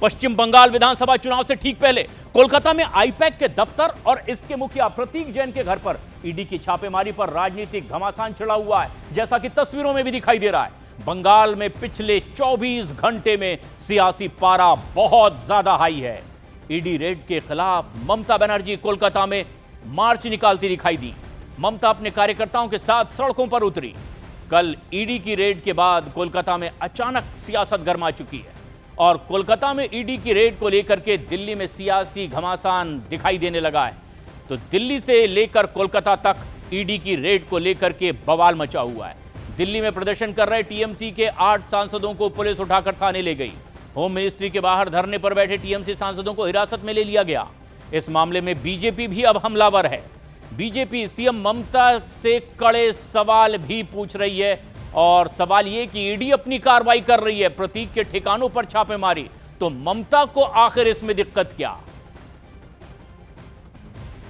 पश्चिम बंगाल विधानसभा चुनाव से ठीक पहले कोलकाता में आईपैक के दफ्तर और इसके मुखिया प्रतीक जैन के घर पर ईडी की छापेमारी पर राजनीतिक घमासान छिड़ा हुआ है, जैसा कि तस्वीरों में भी दिखाई दे रहा है। बंगाल में पिछले 24 घंटे में सियासी पारा बहुत ज्यादा हाई है। ईडी रेड के खिलाफ ममता बनर्जी कोलकाता में मार्च निकालती दिखाई दी। ममता अपने कार्यकर्ताओं के साथ सड़कों पर उतरी। कल ईडी की रेड के बाद कोलकाता में अचानक सियासत गरमा चुकी है और कोलकाता में ईडी की रेड को लेकर के दिल्ली में सियासी घमासान दिखाई देने लगा है। तो दिल्ली से लेकर कोलकाता तक ईडी की रेड को लेकर के बवाल मचा हुआ है। दिल्ली में प्रदर्शन कर रहे टीएमसी के 8 सांसदों को पुलिस उठाकर थाने ले गई। होम मिनिस्ट्री के बाहर धरने पर बैठे टीएमसी सांसदों को हिरासत में ले लिया गया। इस मामले में बीजेपी भी अब हमलावर है। बीजेपी सीएम ममता से कड़े सवाल भी पूछ रही है और सवाल यह कि ईडी अपनी कार्रवाई कर रही है, प्रतीक के ठिकानों पर छापेमारी, तो ममता को आखिर इसमें दिक्कत क्या?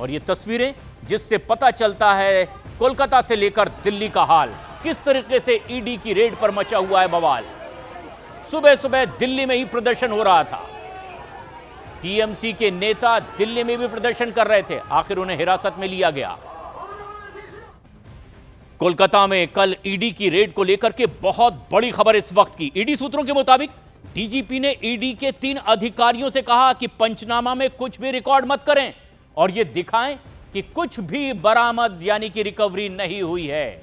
और ये तस्वीरें जिससे पता चलता है कोलकाता से लेकर दिल्ली का हाल, किस तरीके से ईडी की रेड पर मचा हुआ है बवाल। सुबह सुबह दिल्ली में ही प्रदर्शन हो रहा था। टीएमसी के नेता दिल्ली में भी प्रदर्शन कर रहे थे, आखिर उन्हें हिरासत में लिया गया। कोलकाता में कल ईडी की रेड को लेकर के बहुत बड़ी खबर इस वक्त की। ईडी सूत्रों के मुताबिक डीजीपी ने ईडी के 3 अधिकारियों से कहा कि पंचनामा में कुछ भी रिकॉर्ड मत करें और यह दिखाएं कि कुछ भी बरामद यानी कि रिकवरी नहीं हुई है।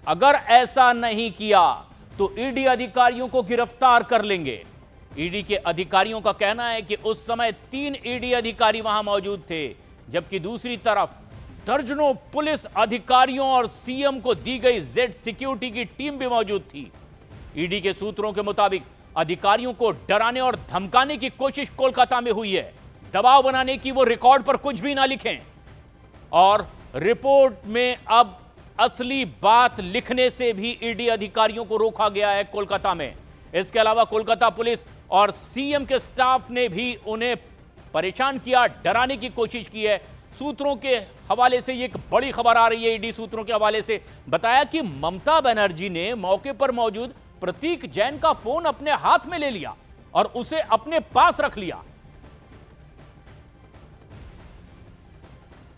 अगर ऐसा नहीं किया तो ईडी अधिकारियों को गिरफ्तार कर लेंगे। ईडी के अधिकारियों का कहना है कि उस समय 3 ईडी अधिकारी वहां मौजूद थे, जबकि दूसरी तरफ दर्जनों पुलिस अधिकारियों और सीएम को दी गई जेड सिक्योरिटी की टीम भी मौजूद थी। ईडी के सूत्रों के मुताबिक अधिकारियों को डराने और धमकाने की कोशिश कोलकाता में हुई है, दबाव बनाने की वो रिकॉर्ड पर कुछ भी ना लिखें और रिपोर्ट में अब असली बात लिखने से भी ईडी अधिकारियों को रोका गया है कोलकाता में। इसके अलावा कोलकाता पुलिस और सीएम के स्टाफ ने भी उन्हें परेशान किया, डराने की कोशिश की है। सूत्रों के हवाले से एक बड़ी खबर आ रही है। ईडी सूत्रों के हवाले से बताया कि ममता बनर्जी ने मौके पर मौजूद प्रतीक जैन का फोन अपने हाथ में ले लिया और उसे अपने पास रख लिया।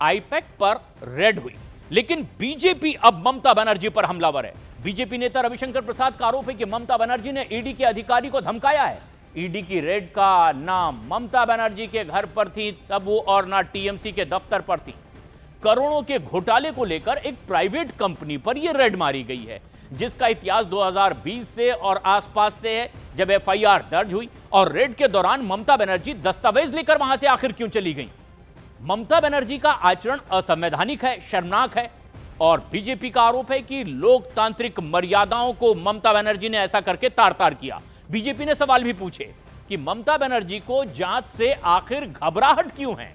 आईपैक पर रेड हुई, लेकिन बीजेपी अब ममता बनर्जी पर हमलावर है। बीजेपी नेता रविशंकर प्रसाद का आरोप है कि ममता बनर्जी ने ईडी के अधिकारी को धमकाया है। ईडी की रेड का नाम ममता बनर्जी के घर पर थी तब वो और ना टीएमसी के दफ्तर पर थी। करोड़ों के घोटाले को लेकर एक प्राइवेट कंपनी पर यह रेड मारी गई है, जिसका इतिहास 2020 से और आसपास से है, जब एफआईआर दर्ज हुई। और रेड के दौरान ममता बनर्जी दस्तावेज लेकर वहां से आखिर क्यों चली गई? ममता बनर्जी का आचरण असंवैधानिक है, शर्मनाक है और बीजेपी का आरोप है कि लोकतांत्रिक मर्यादाओं को ममता बनर्जी ने ऐसा करके तार-तार किया। बीजेपी ने सवाल भी पूछे कि ममता बनर्जी को जांच से आखिर घबराहट क्यों है।